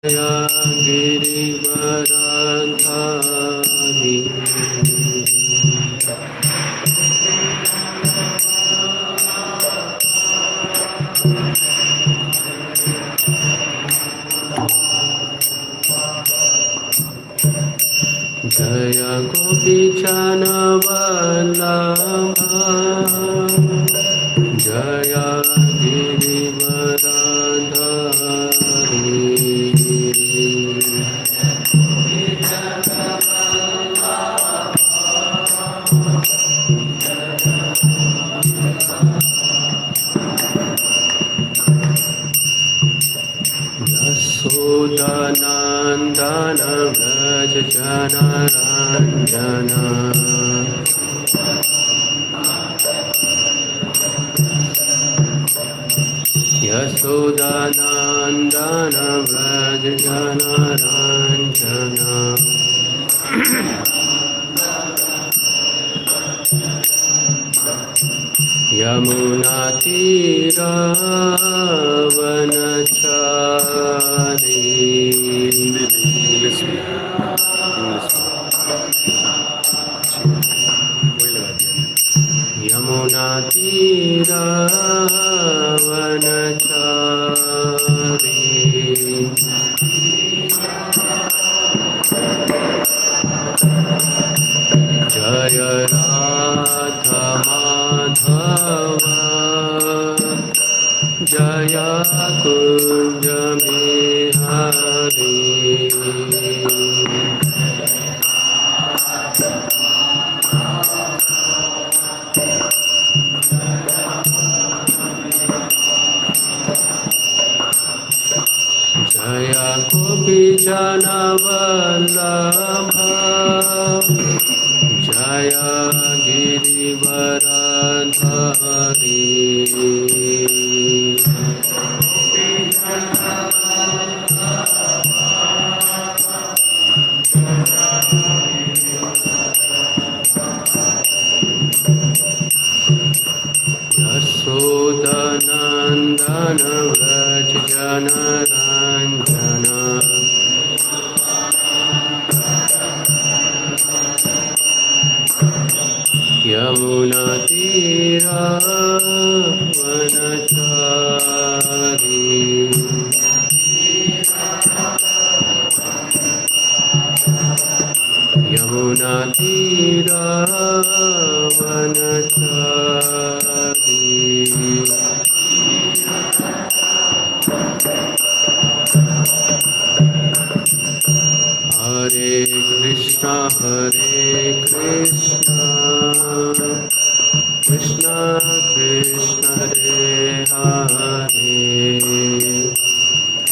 गिरिवरधारी जय गोपीचनवल्लभा जय गिरिवरधारी यशोदानन्दन व्रज जनरञ्जन यशोदानन्दन व्रज जनरञ्जन यमुनातीरवनचारी यमुनातीरवनचारी जय राधा माधव जय कुंज बिहारी जय गोपीजनवल्लभा जय गिरिवरधारी यशोदानन्दन व्रज जनरञ्जन यमुनातीरवनचारी यमुनातीरवनचारी हरे Krishna Krishna Krishna Hare Hare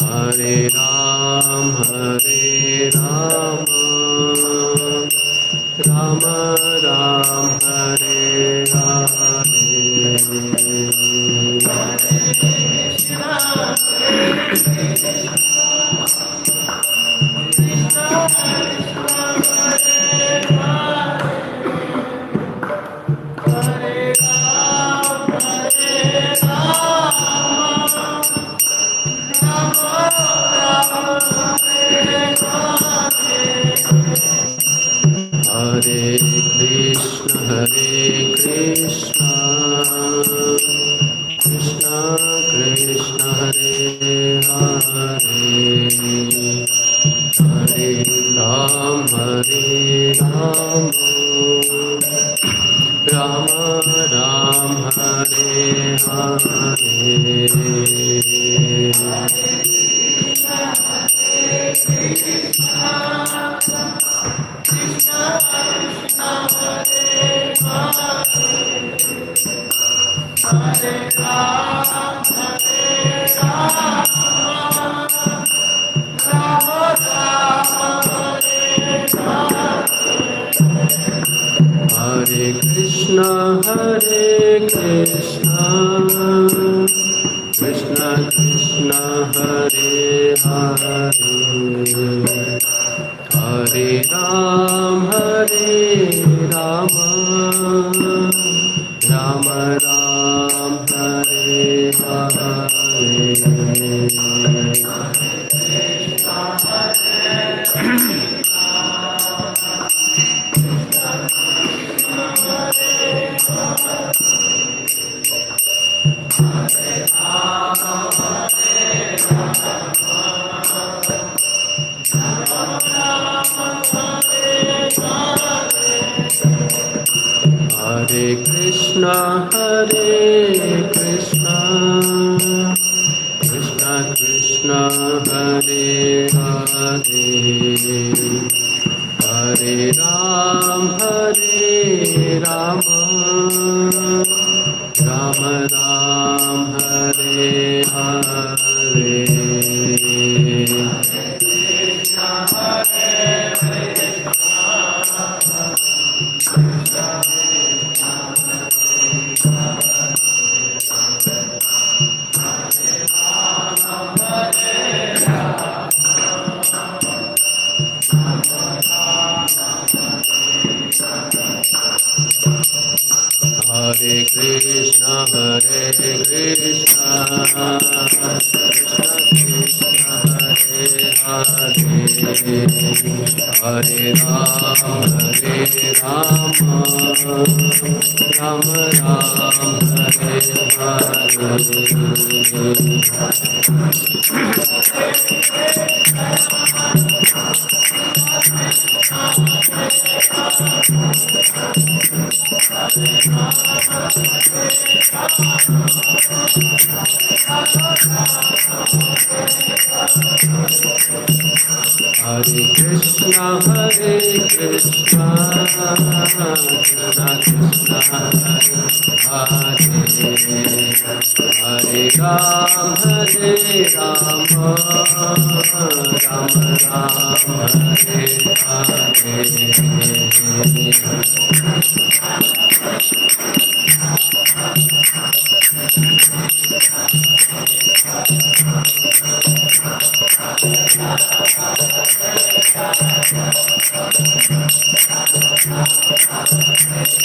Hare Ram Ram Ram Hare Hare Hare Krishna Krishna Krishna Hare Hare Hare Ram Ram Ram Hare Hare Hare Krishna, Krishna Krishna, Hare Hare, Hare Ram, Ram Ram, Hare Hare. Hare Krishna, Krishna Krishna, Hare Hare, Hare Ram, Ram Ram, Hare Hare. Hare Krishna, Krishna Krishna, Hare Hare, Hare Ram, Ram Ram, Hare Hare Krishna, Krishna Krishna, Hare Hare, Hare Ram, Ram Ram, Hare Hare Krishna, Krishna Krishna, Hare Hare, Hare Ram,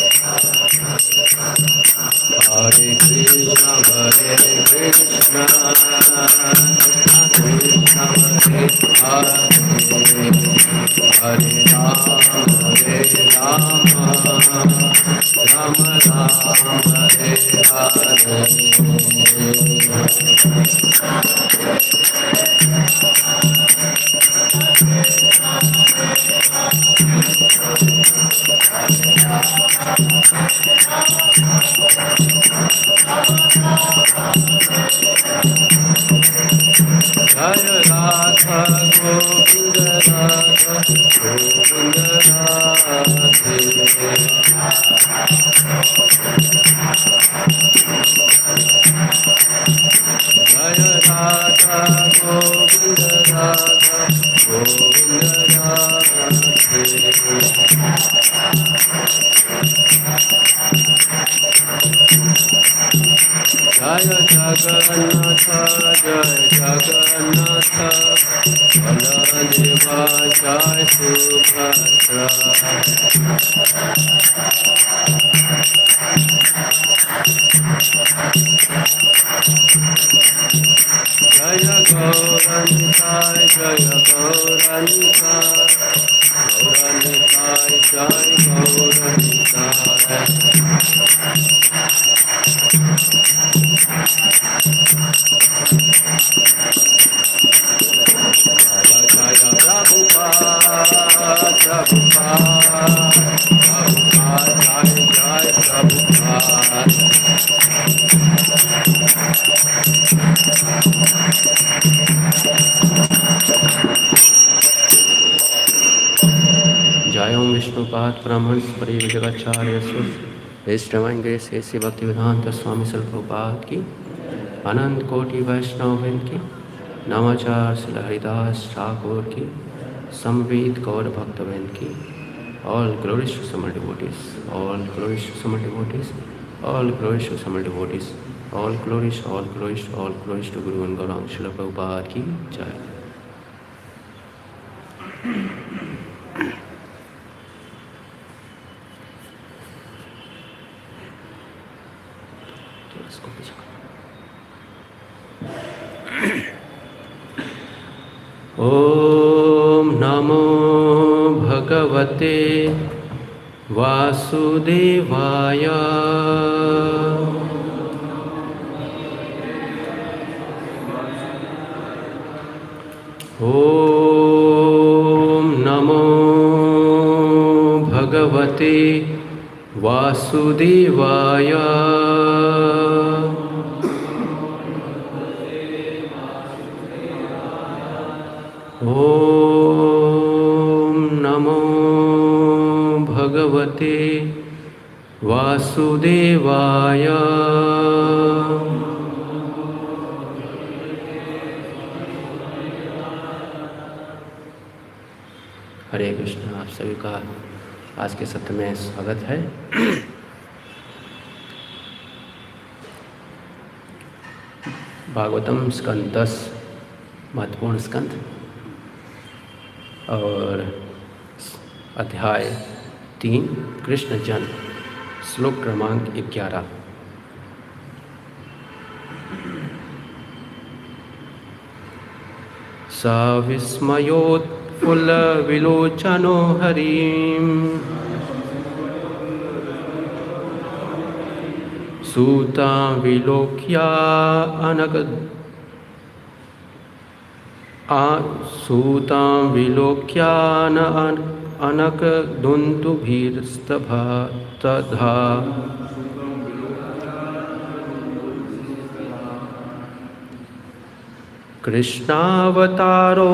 Ram Ram, Hare Jaya Radha Govinda Radha Govinda Radhe, Jaya Radha Govinda Radha Govinda Radhe, Jaya Jagannatha, Jaya Jagannatha, Baladeva, Jaya Subhadra, Jaya Gauranitai, Jaya Gauranitai, Gauranitai, Jaya Gauranitai. Jaya Prabhupada, Prabhupada, Jaya Jaya Prabhupada. Jai Om Vishnupada Brahmans Parivijagacharya Sus His Divine Grace A.C. Bhaktivedanta Swami Srila Prabhupada ki Anand Koti Vaishnav ki Namachar Srila Haridas Thakur ki Samved Gaur Bhaktavind ki. All glories to Samal devotees, all glories to Samal devotees, all glories to Samal devotees, all glories to Guru and Gaurang Srila Prabhupada ki Jai. Om Namo भगवते वासुदेवाय। ओम नमो भगवते वासुदेवाय। ओम नमो भगवते वासुदेवाय। हरे कृष्ण। आप सभी का आज के सत्र में स्वागत है। भागवतम स्कंद 10 महत्वपूर्ण स्कंद और अध्याय 3 कृष्ण जन्म, श्लोक क्रमांक 11। सा विस्मयोत्फुल्लविलोचनो हरिं सूतां विलोक्या अनकदुन्दुभिस्तथा कृष्णावतारो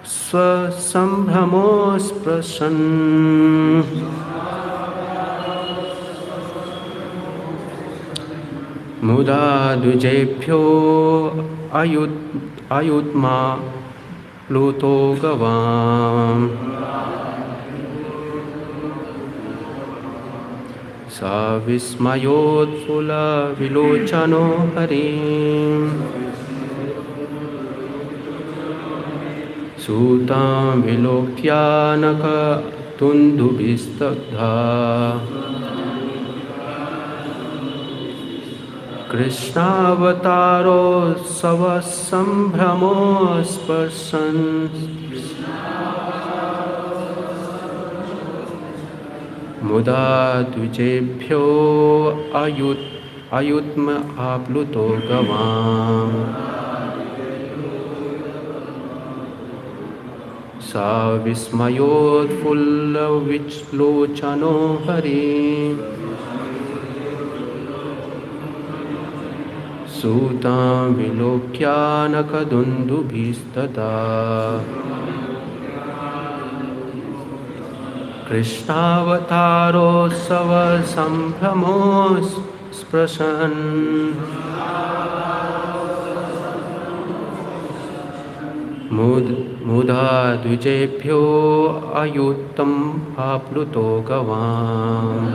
स्वसंभ्रमोऽस्पृशन् मुदा द्विजेभ्यो अयुत्मा प्लुतो गवाम्। सा विस्मयोत्फुल्लविलोचनो हरिं सूतां विलोक्यानकदुन्दुभिस्तथा कृष्णावतारो स्वसंभ्रमोऽस्पृशन् मुदा द्विजेभ्यो अयुत्म आप्लुतो गवाम्। सा विस्मयोत्फुल्लविलोचनो हरिं सूतां विलोक्यानकदुन्दुभिस्तथा कृष्णावतारो स्वसंभ्रमोऽस्पृशन् मुदा द्विजेभ्यो अयुत्तम आप्लुतो गवाम्।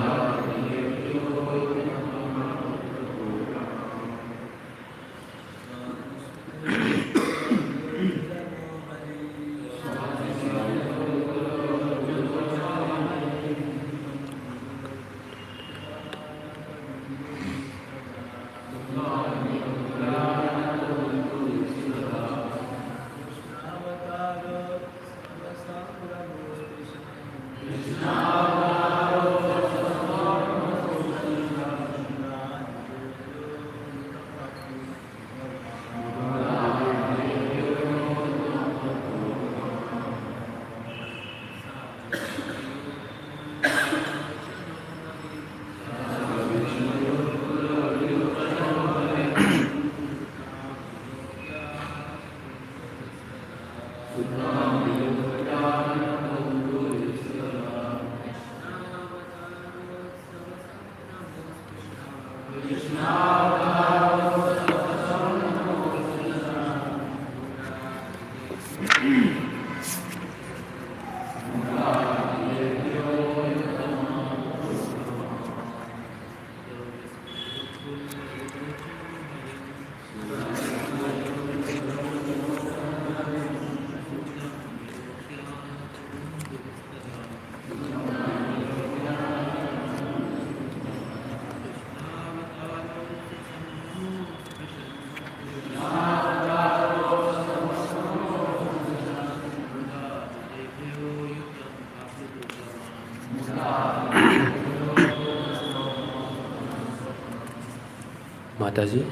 माता जी।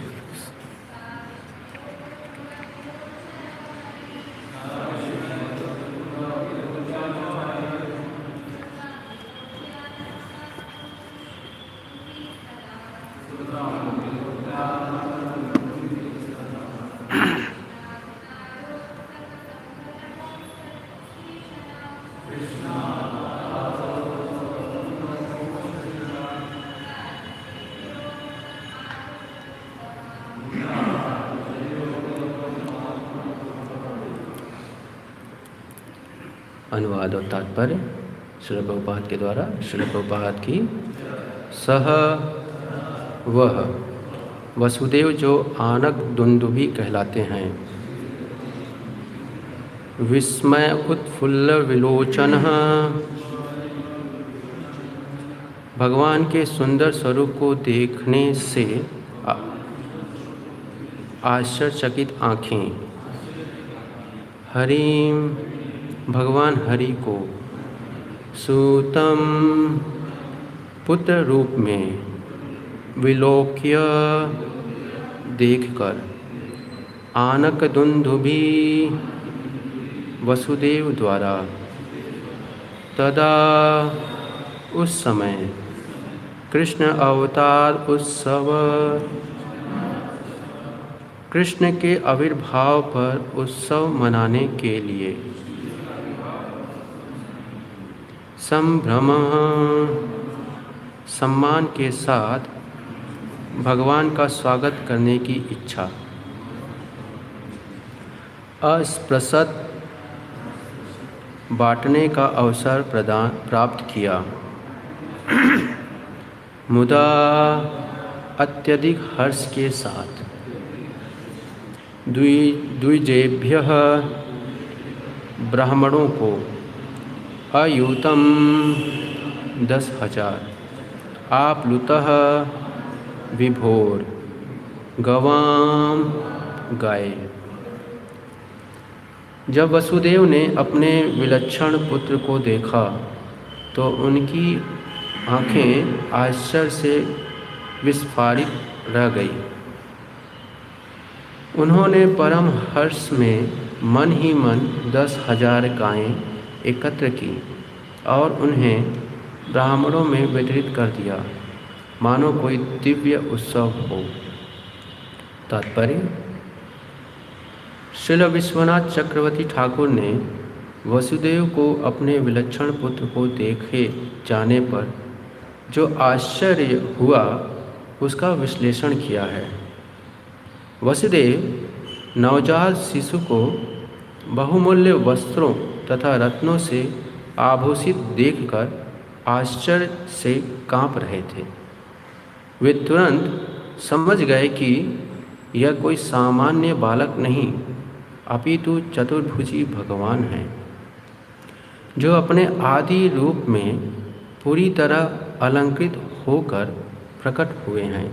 अनुवाद और तात्पर्य श्रील प्रभुपाद के द्वारा। श्रील प्रभुपाद की सह वह वसुदेव जो आनक दुंदुभि कहलाते हैं, विस्मय उत्फुल्ल विलोचन, भगवान के सुंदर स्वरूप को देखने से आश्चर्यचकित आँखें, हरिम भगवान हरि को, सूतम पुत्र रूप में, विलोक्य देखकर, आनक दुंदुभि वसुदेव द्वारा, तदा उस समय, कृष्ण अवतार उत्सव, कृष्ण के आविर्भाव पर उत्सव मनाने के लिए संभ्रम सम्मान के साथ भगवान का स्वागत करने की इच्छा, अस्पृशत बांटने का अवसर प्राप्त किया, मुदा अत्यधिक हर्ष के साथ द्विजेभ्यः ब्राह्मणों को अयूतम 10,000 आप्लुतः विभोर गवाम गाय। जब वसुदेव ने अपने विलक्षण पुत्र को देखा तो उनकी आँखें आश्चर्य से विस्फारित रह गई। उन्होंने परम हर्ष में मन ही मन 10,000 गायें एकत्र की और उन्हें ब्राह्मणों में वितरित कर दिया, मानो कोई दिव्य उत्सव हो। तात्पर्य: श्रील विश्वनाथ चक्रवर्ती ठाकुर ने वसुदेव को अपने विलक्षण पुत्र को देखे जाने पर जो आश्चर्य हुआ उसका विश्लेषण किया है। वसुदेव नवजात शिशु को बहुमूल्य वस्त्रों तथा रत्नों से आभूषित देखकर आश्चर्य से कांप रहे थे। वे तुरंत समझ गए कि यह कोई सामान्य बालक नहीं, अपितु चतुर्भुजी भगवान हैं, जो अपने आदि रूप में पूरी तरह अलंकृत होकर प्रकट हुए हैं।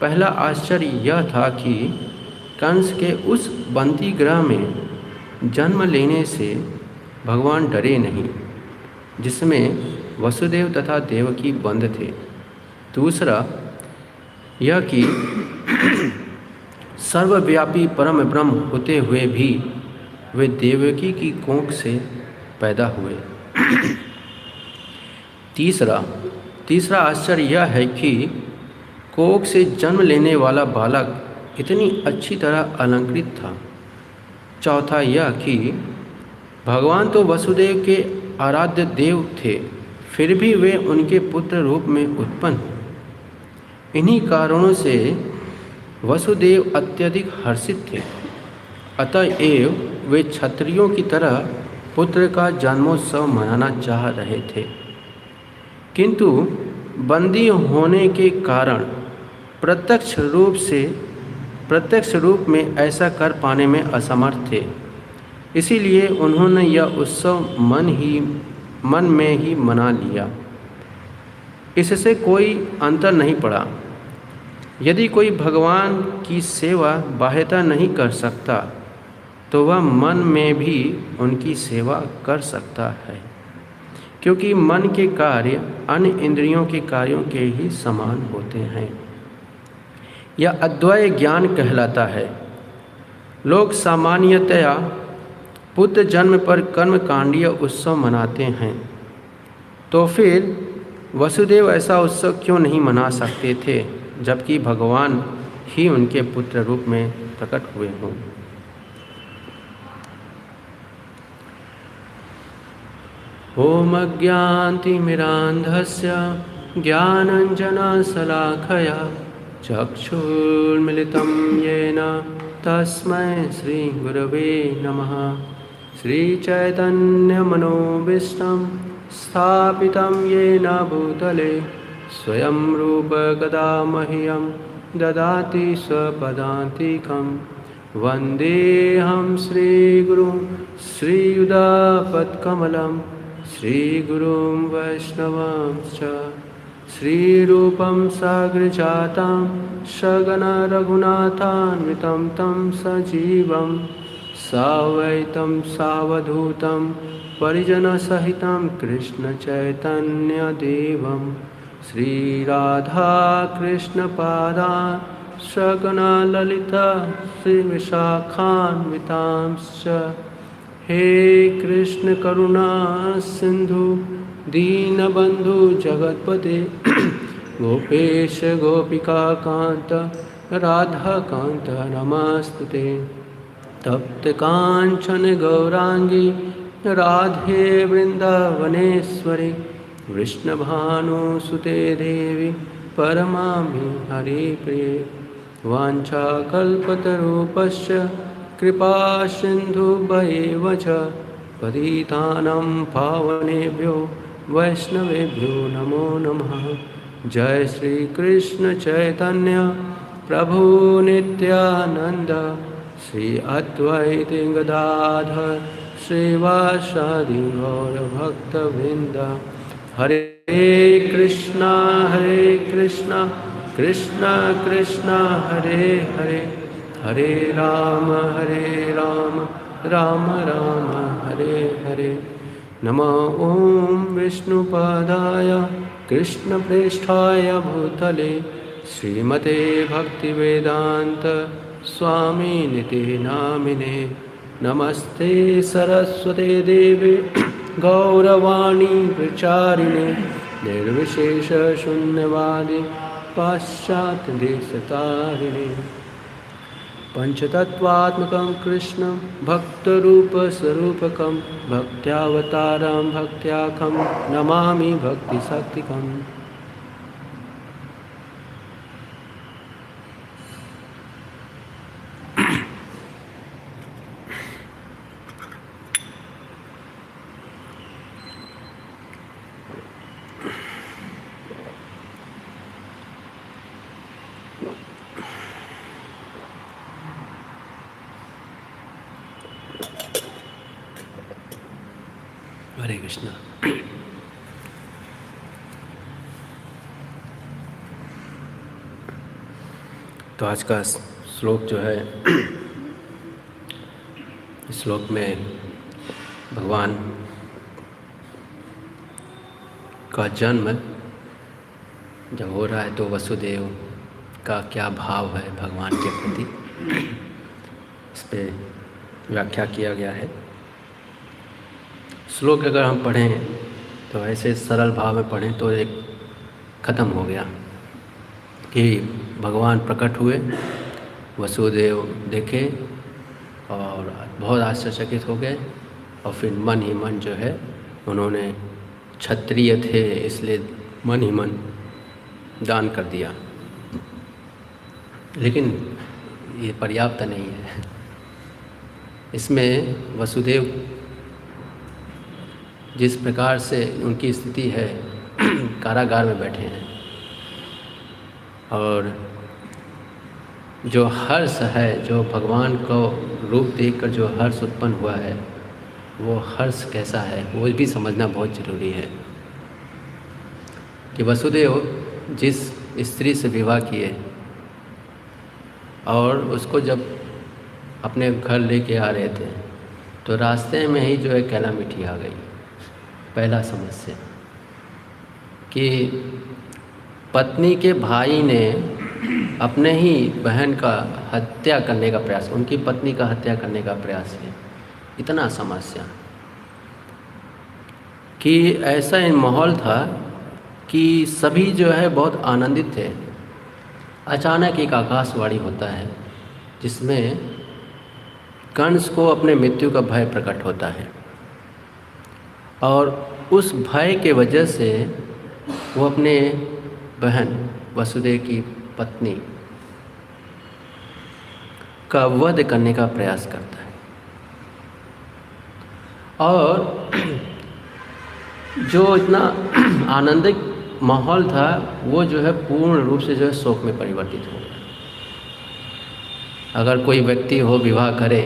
पहला आश्चर्य यह था कि कंस के उस बंदी गृह में जन्म लेने से भगवान डरे नहीं, जिसमें वसुदेव तथा देवकी बंद थे। दूसरा यह कि सर्वव्यापी परम ब्रह्म होते हुए भी वे देवकी की कोख से पैदा हुए। तीसरा आश्चर्य यह है कि कोख से जन्म लेने वाला बालक इतनी अच्छी तरह अलंकृत था। चौथा यह कि भगवान तो वसुदेव के आराध्य देव थे, फिर भी वे उनके पुत्र रूप में उत्पन्न हुए। इन्हीं कारणों से वसुदेव अत्यधिक हर्षित थे। अतएव वे क्षत्रियों की तरह पुत्र का जन्मोत्सव मनाना चाह रहे थे, किंतु बंदी होने के कारण प्रत्यक्ष रूप में ऐसा कर पाने में असमर्थ थे। इसीलिए उन्होंने यह उत्सव मन में ही मना लिया। इससे कोई अंतर नहीं पड़ा। यदि कोई भगवान की सेवा बाह्यता नहीं कर सकता तो वह मन में भी उनकी सेवा कर सकता है, क्योंकि मन के कार्य अन्य इंद्रियों के कार्यों के ही समान होते हैं। यह अद्वैय ज्ञान कहलाता है। लोग सामान्यतया पुत्र जन्म पर कर्मकांडीय उत्सव मनाते हैं, तो फिर वसुदेव ऐसा उत्सव क्यों नहीं मना सकते थे, जबकि भगवान ही उनके पुत्र रूप में प्रकट हुए हों। ओम अज्ञानतिमिरान्धस्य ज्ञानाञ्जनशलाखया चक्षुर्मिलितं येन तस्मै श्रीगुरवे नमः। श्रीचैतन्यमनोभीष्टं स्थापितं येन भूतले स्वयं रूप कदा मह्यं ददाति स्वपदान्तिकं। वन्देऽहं श्रीगुरुं श्रीयुतापत्कमलं श्रीगुरुं वैष्णवांश्च। श्रीरूपं साग्रजातं सगण रघुनाथान्वितं तं सजीवं सावैतं सावधूतं परिजनसहितं कृष्णचैतन्यदेवं श्रीराधाकृष्णपादान् सगण ललिता श्रीविशाखान्वितांश्च। हे कृष्ण करुणा सिंधु दीनबंधु जगतपते गोपेश गोपिका कांत राधाकांत नमस्तुते। तप्त कांचन गौरांगी राधे वृंदावनेश्वरी कृष्णभानुसुते देवी परमामि हरिप्रिये। वाञ्छाकल्पतरूपस्य कृपा सिन्धुभ्येव च पतितानां पावनेभ्यो वैष्णवेभ्यो नमो नमः। जय श्री कृष्ण चैतन्य प्रभु नित्यानंद श्री अद्वैत गदाधर श्रीवासादि गौर भक्तवृंद। हरे कृष्णा कृष्णा कृष्णा हरे हरे, हरे राम राम राम हरे हरे। नमो ओम विष्णुपादाय कृष्णप्रेष्ठाय भूतले श्रीमते भक्तिवेदांत स्वामिनिति नामिने। नमस्ते सरस्वते देवे गौरवाणी प्रचारिणे निर्विशेष शून्यवादी पाश्चात्य देशतारिणे। पंचतत्वात्मकं कृष्णं भक्तरूपस्वरूपकं भक्त्यावतारं भक्त्याखं नमामि भक्तिशक्तिकम्। हरे कृष्णा। तो आज का श्लोक जो है, इस श्लोक में भगवान का जन्म जब हो रहा है तो वसुदेव का क्या भाव है भगवान के प्रति, इस पर व्याख्या किया गया है। श्लोक अगर हम पढ़ें तो ऐसे सरल भाव में पढ़ें तो एक ख़त्म हो गया कि भगवान प्रकट हुए, वसुदेव देखे और बहुत आश्चर्यचकित हो गए, और फिर मन ही मन जो है उन्होंने क्षत्रिय थे इसलिए मन ही मन दान कर दिया। लेकिन ये पर्याप्त नहीं है। इसमें वसुदेव जिस प्रकार से उनकी स्थिति है, कारागार में बैठे हैं, और जो हर्ष है, जो भगवान को रूप देखकर जो हर्ष उत्पन्न हुआ है, वो हर्ष कैसा है वो भी समझना बहुत ज़रूरी है। कि वसुदेव जिस स्त्री से विवाह किए और उसको जब अपने घर लेके आ रहे थे तो रास्ते में ही जो है कैलामिटी आ गई। पहला समस्या कि पत्नी के भाई ने अपने ही बहन का हत्या करने का प्रयास, उनकी पत्नी का हत्या करने का प्रयास किया। इतना समस्या कि ऐसा माहौल था कि सभी जो है बहुत आनंदित थे। अचानक एक आकाशवाणी होता है जिसमें कंस को अपने मृत्यु का भय प्रकट होता है, और उस भय के वजह से वो अपने बहन वसुदेव की पत्नी का वध करने का प्रयास करता है। और जो इतना आनंदित माहौल था वो जो है पूर्ण रूप से जो है शोक में परिवर्तित हो गया। अगर कोई व्यक्ति हो विवाह करे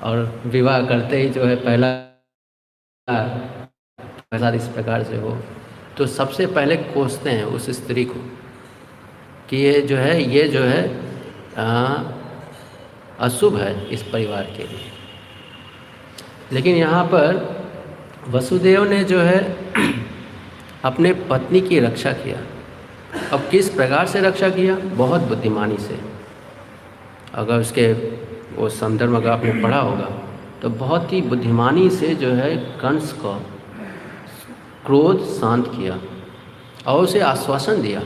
और विवाह करते ही जो है पहला साथ इस प्रकार से हो, तो सबसे पहले कोसते हैं उस स्त्री को कि ये जो है अशुभ है इस परिवार के लिए। लेकिन यहाँ पर वसुदेव ने जो है अपने पत्नी की रक्षा किया। अब किस प्रकार से रक्षा किया? बहुत बुद्धिमानी से। अगर उसके वो संदर्भ अगर आपने पढ़ा होगा तो बहुत ही बुद्धिमानी से जो है कंस को क्रोध शांत किया और उसे आश्वासन दिया।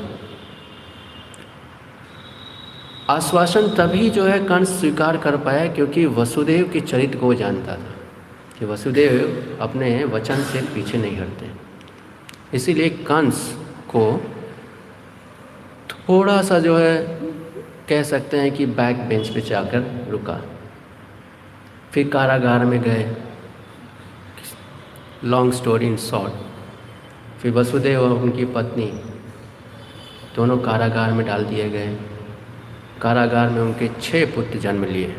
आश्वासन तभी जो है कंस स्वीकार कर पाया क्योंकि वसुदेव के चरित्र को जानता था कि वसुदेव अपने वचन से पीछे नहीं हटते। इसीलिए कंस को थोड़ा सा जो है कह सकते हैं कि बैक बेंच पे जाकर रुका। फिर कारागार में गए। लॉन्ग स्टोरी इन शॉर्ट, फिर वसुदेव और उनकी पत्नी दोनों कारागार में डाल दिए गए। कारागार में उनके 6 पुत्र जन्म लिए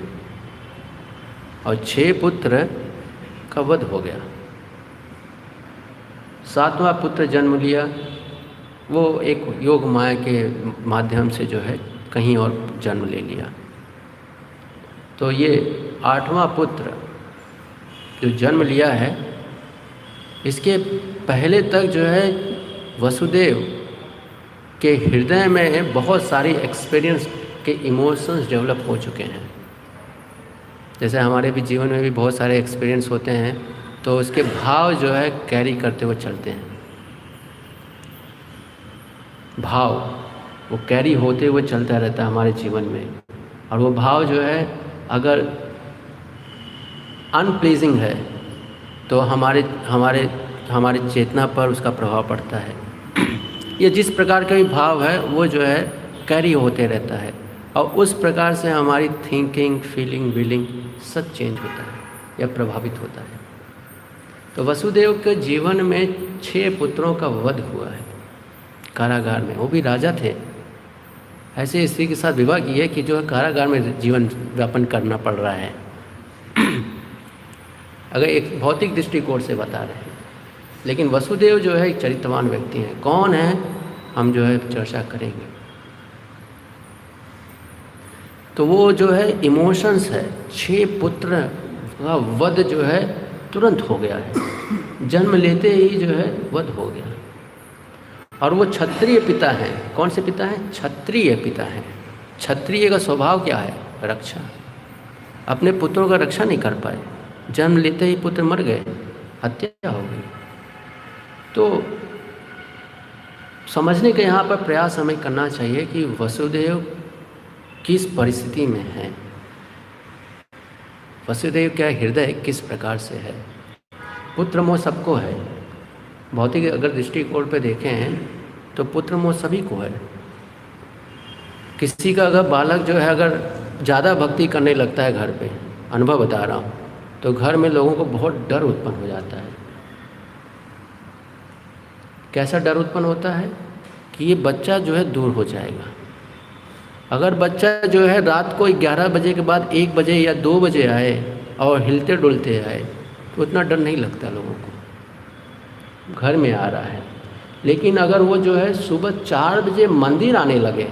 और 6 पुत्र का वध हो गया। 7वां पुत्र जन्म लिया, वो एक योग माया के माध्यम से जो है कहीं और जन्म ले लिया। तो ये 8वां पुत्र जो जन्म लिया है, इसके पहले तक जो है वसुदेव के हृदय में बहुत सारी एक्सपीरियंस के इमोशंस डेवलप हो चुके हैं। जैसे हमारे भी जीवन में भी बहुत सारे एक्सपीरियंस होते हैं, तो उसके भाव जो है कैरी करते हुए चलते हैं। भाव वो कैरी होते हुए चलता रहता है हमारे जीवन में, और वो भाव जो है अगर अनप्लीजिंग है तो हमारे चेतना पर उसका प्रभाव पड़ता है। ये जिस प्रकार का भी भाव है वो जो है कैरी होते रहता है, और उस प्रकार से हमारी थिंकिंग, फीलिंग, विलिंग सब चेंज होता है या प्रभावित होता है। तो वसुदेव के जीवन में 6 पुत्रों का वध हुआ है कारागार में। वो भी राजा थे। ऐसे स्त्री के साथ विवाह किए कि जो है कारागार में जीवन व्यापन करना पड़ रहा है। अगर एक भौतिक दृष्टिकोण से बता रहे हैं, लेकिन वसुदेव जो है एक चरित्रवान व्यक्ति हैं। कौन है हम जो है चर्चा करेंगे। तो वो जो है इमोशंस है, 6 पुत्र का वध जो है तुरंत हो गया है। जन्म लेते ही जो है वध हो गया। और वो क्षत्रिय पिता हैं। कौन से पिता हैं? क्षत्रिय पिता हैं। क्षत्रिय का स्वभाव क्या है? रक्षा। अपने पुत्रों का रक्षा नहीं कर पाए, जन्म लेते ही पुत्र मर गए, हत्या हो गई। तो समझने का यहाँ पर प्रयास हमें करना चाहिए कि वसुदेव किस परिस्थिति में है, वसुदेव का हृदय किस प्रकार से है। पुत्र मोह सबको है। भौतिक अगर दृष्टिकोण पे देखें तो पुत्र मोह सभी को है। किसी का अगर बालक जो है अगर ज़्यादा भक्ति करने लगता है घर पे, अनुभव बता रहा हूँ, तो घर में लोगों को बहुत डर उत्पन्न हो जाता है। कैसा डर उत्पन्न होता है कि ये बच्चा जो है दूर हो जाएगा। अगर बच्चा जो है रात को 11 बजे के बाद 1 बजे या 2 बजे आए और हिलते डुलते आए तो उतना डर नहीं लगता लोगों को, घर में आ रहा है। लेकिन अगर वो जो है सुबह 4 बजे मंदिर आने लगे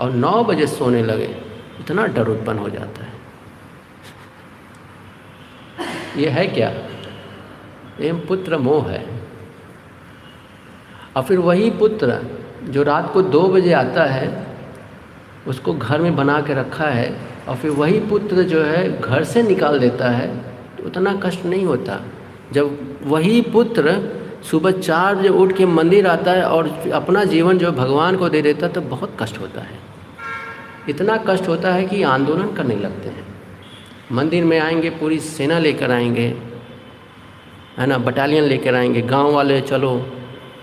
और 9 बजे सोने लगे, इतना डर उत्पन्न हो जाता है। ये है क्या? ये पुत्र मोह है। और फिर वही पुत्र जो रात को 2 बजे आता है उसको घर में बना के रखा है, और फिर वही पुत्र जो है घर से निकाल देता है, तो उतना कष्ट नहीं होता। जब वही पुत्र सुबह 4 बजे उठ के मंदिर आता है और अपना जीवन जो भगवान को दे देता है, तो बहुत कष्ट होता है। इतना कष्ट होता है कि आंदोलन करने लगते हैं। मंदिर में आएंगे, पूरी सेना लेकर आएंगे, है ना, बटालियन लेकर आएंगे, गांव वाले चलो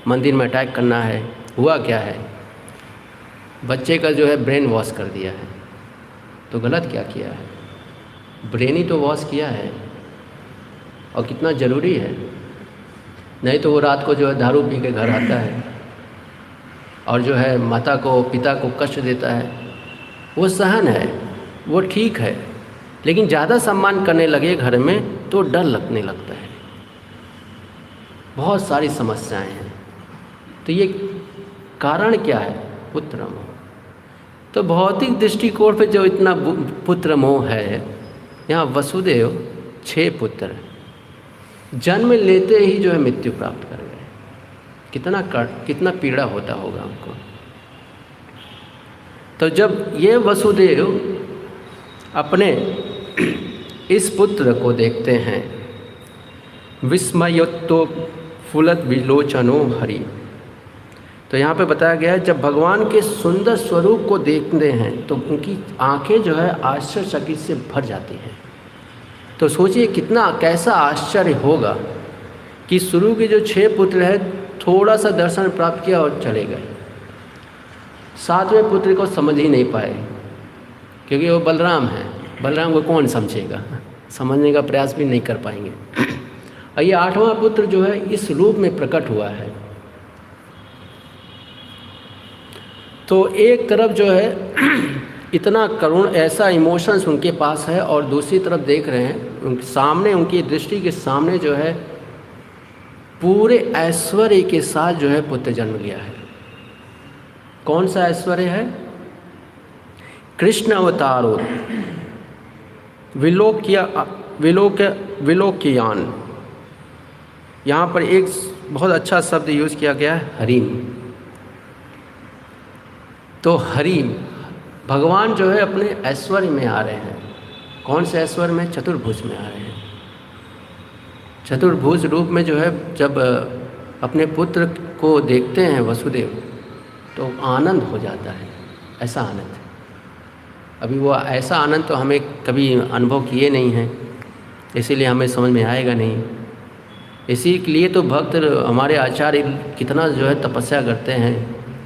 मंदिर में अटैक करना है। हुआ क्या है, बच्चे का जो है ब्रेन वॉश कर दिया है। तो गलत क्या किया है, ब्रेन ही तो वॉश किया है, और कितना ज़रूरी है। नहीं तो वो रात को जो है दारू पी के घर आता है और जो है माता को पिता को कष्ट देता है। वो सहन है, वो ठीक है, लेकिन ज़्यादा सम्मान करने लगे घर में तो डर लगने लगता है। बहुत सारी समस्याएं हैं। तो ये कारण क्या है, पुत्र मोह। तो भौतिक दृष्टिकोण पे जो इतना पुत्र मोह है, यहाँ वसुदेव 6 पुत्र जन्म लेते ही जो है मृत्यु प्राप्त कर गए। कितना पीड़ा होता होगा उनको। तो जब ये वसुदेव अपने इस पुत्र को देखते हैं, विस्मयोत्तो फुलत विलोचनो हरि, तो यहाँ पे बताया गया है जब भगवान के सुंदर स्वरूप को देखते हैं तो उनकी आंखें जो है आश्चर्यचकित से भर जाती हैं। तो सोचिए कैसा आश्चर्य होगा कि शुरू के जो 6 पुत्र हैं थोड़ा सा दर्शन प्राप्त किया और चले गए। 7वें पुत्र को समझ ही नहीं पाए, क्योंकि वो बलराम है। बलराम को कौन समझेगा, समझने का प्रयास भी नहीं कर पाएंगे। और ये 8वां पुत्र जो है इस रूप में प्रकट हुआ है। तो एक तरफ जो है इतना करुण ऐसा इमोशंस उनके पास है, और दूसरी तरफ देख रहे हैं उनके सामने, उनकी दृष्टि के सामने जो है पूरे ऐश्वर्य के साथ जो है पुत्र जन्म लिया है। कौन सा ऐश्वर्य है, कृष्ण अवतारो विलोक्यान। यहाँ पर एक बहुत अच्छा शब्द यूज़ किया गया है, हरिम। तो हरिम भगवान जो है अपने ऐश्वर्य में आ रहे हैं। कौन से ऐश्वर्य में, चतुर्भुज में आ रहे हैं। चतुर्भुज रूप में जो है जब अपने पुत्र को देखते हैं वसुदेव तो आनंद हो जाता है, ऐसा आनंद। अभी वो ऐसा आनंद तो हमें कभी अनुभव किए नहीं हैं, इसीलिए हमें समझ में आएगा नहीं। इसीलिए तो भक्त हमारे आचार्य कितना जो है तपस्या करते हैं,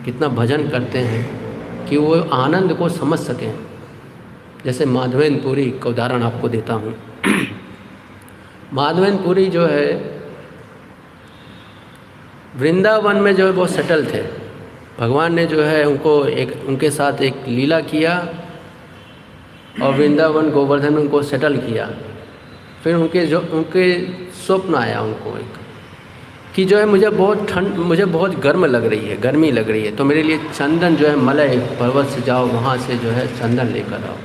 कितना भजन करते हैं कि वो आनंद को समझ सकें। जैसे माधवेंद्र पुरी का उदाहरण आपको देता हूँ। माधवेंद्र पुरी जो है वृंदावन में जो है वो सेटल थे। भगवान ने जो है उनके साथ एक लीला किया और वृंदावन गोवर्धन में उनको सेटल किया। फिर उनके स्वप्न आया उनको एक कि जो है मुझे बहुत गर्मी लग रही है, तो मेरे लिए चंदन जो है मलय पर्वत से जाओ, वहाँ से जो है चंदन लेकर आओ।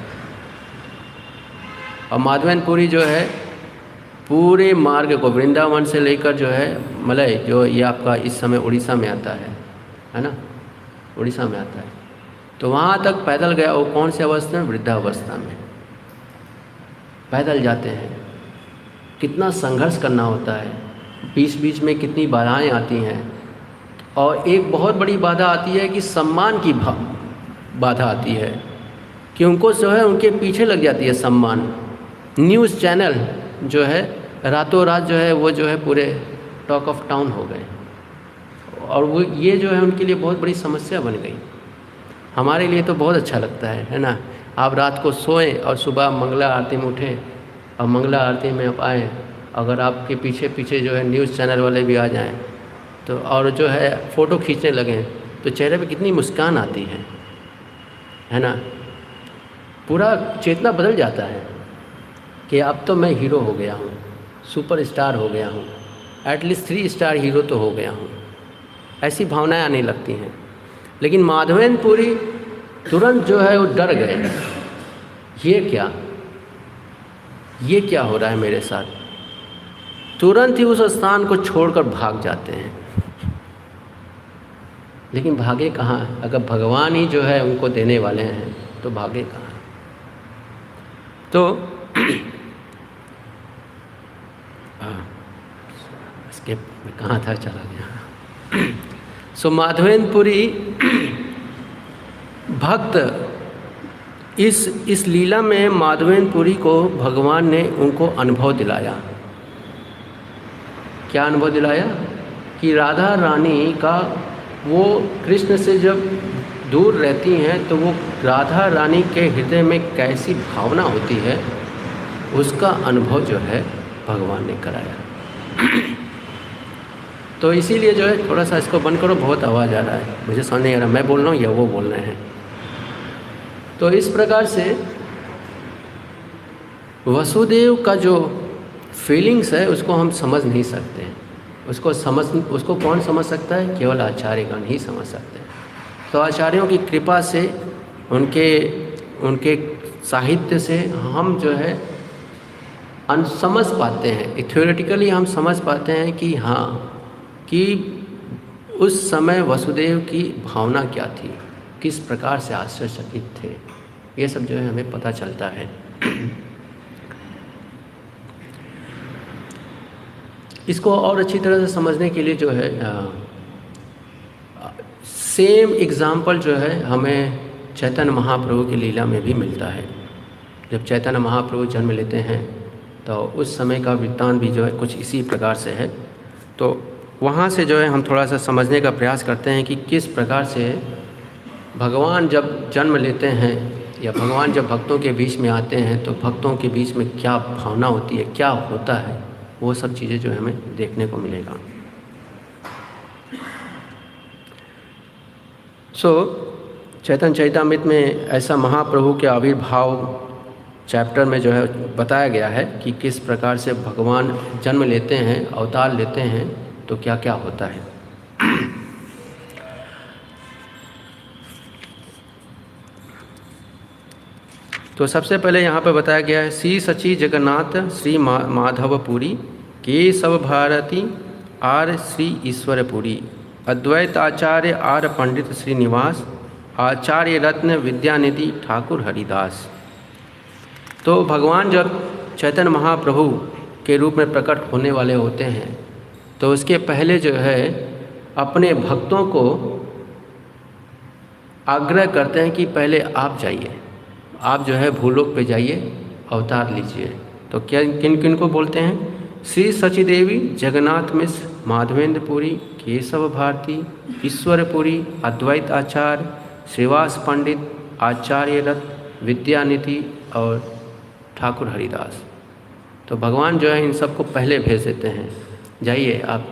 और माधवेंद्र पुरी जो है पूरे मार्ग को वृंदावन से लेकर जो है मलय, जो ये आपका इस समय उड़ीसा में आता है ना, उड़ीसा में आता है, तो वहाँ तक पैदल गया। वो कौन सी अवस्था में, वृद्धावस्था में पैदल जाते हैं। कितना संघर्ष करना होता है, बीच बीच में कितनी बाधाएं आती हैं। और एक बहुत बड़ी बाधा आती है कि सम्मान की बाधा आती है कि उनको जो है उनके पीछे लग जाती है सम्मान। न्यूज़ चैनल जो है रातों रात जो है वो जो है पूरे टॉक ऑफ टाउन हो गए, और वो ये जो है उनके लिए बहुत बड़ी समस्या बन गई। हमारे लिए तो बहुत अच्छा लगता है ना। आप रात को सोएं और सुबह मंगला आरती में उठें और मंगला आरती में आप आएँ, अगर आपके पीछे पीछे जो है न्यूज़ चैनल वाले भी आ जाएं तो, और जो है फ़ोटो खींचने लगें, तो चेहरे पे कितनी मुस्कान आती है ना। पूरा चेतना बदल जाता है कि अब तो मैं हीरो हो गया हूँ, सुपर स्टार हो गया हूँ, एटलीस्ट 3 स्टार हीरो तो हो गया हूँ। ऐसी भावनाएं आने लगती हैं। लेकिन माधवेंद्र पुरी तुरंत जो है वो डर गए, ये क्या हो रहा है मेरे साथ। तुरंत ही उस स्थान को छोड़कर भाग जाते हैं। लेकिन भागे कहाँ? अगर भगवान ही जो है उनको देने वाले हैं तो भागे कहाँ? तो इसके कहाँ था, चला गया। सो माधवेंद्रपुरी भक्त इस लीला में माधवेंद्रपुरी को भगवान ने उनको अनुभव दिलाया। क्या अनुभव दिलाया? कि राधा रानी का वो कृष्ण से जब दूर रहती हैं तो वो राधा रानी के हृदय में कैसी भावना होती है, उसका अनुभव जो है भगवान ने कराया। तो इसीलिए जो है थोड़ा सा इसको बंद करो, बहुत आवाज़ आ रहा है, मुझे समझ नहीं आ रहा मैं बोल रहा हूँ या वो बोल रहे हैं। तो इस प्रकार से वसुदेव का जो फीलिंग्स है उसको हम समझ नहीं सकते हैं। उसको कौन समझ सकता है? केवल आचार्यगण ही समझ सकते हैं। तो आचार्यों की कृपा से, उनके साहित्य से हम जो है समझ पाते हैं, थ्योरेटिकली हम समझ पाते हैं कि हाँ, कि उस समय वसुदेव की भावना क्या थी, किस प्रकार से आश्चर्यचकित थे, ये सब जो है हमें पता चलता है। इसको और अच्छी तरह से समझने के लिए जो है सेम एग्ज़ाम्पल जो है हमें चैतन्य महाप्रभु की लीला में भी मिलता है। जब चैतन्य महाप्रभु जन्म लेते हैं तो उस समय का वृत्तांत भी जो है कुछ इसी प्रकार से है। तो वहाँ से जो है हम थोड़ा सा समझने का प्रयास करते हैं कि किस प्रकार से भगवान जब जन्म लेते हैं या भगवान जब भक्तों के बीच में आते हैं तो भक्तों के बीच में क्या भावना होती है, क्या होता है, वो सब चीज़ें जो है हमें देखने को मिलेगा। चैतन्य चरितामृत में ऐसा महाप्रभु के आविर्भाव चैप्टर में जो है बताया गया है कि किस प्रकार से भगवान जन्म लेते हैं, अवतार लेते हैं तो क्या क्या होता है। तो सबसे पहले यहाँ पर बताया गया है श्री सची जगन्नाथ श्री माधवपुरी केशव भारती आर श्री ईश्वरपुरी अद्वैत आचार्य आर पंडित श्रीनिवास आचार्य रत्न विद्यानिधि ठाकुर हरिदास। तो भगवान जब चैतन्य महाप्रभु के रूप में प्रकट होने वाले होते हैं तो उसके पहले जो है अपने भक्तों को आग्रह करते हैं कि पहले आप जाइए, आप जो है भूलोक पे जाइए, अवतार लीजिए। तो क्या किन किन को बोलते हैं? श्री सचीदेवी, जगन्नाथ मिश्र, माधवेंद्रपुरी, केशव भारती, ईश्वरपुरी, अद्वैत आचार्य, श्रीवास पंडित, आचार्य रत्न, विद्यानिधि और ठाकुर हरिदास। तो भगवान जो है इन सबको पहले भेज देते हैं, जाइए आप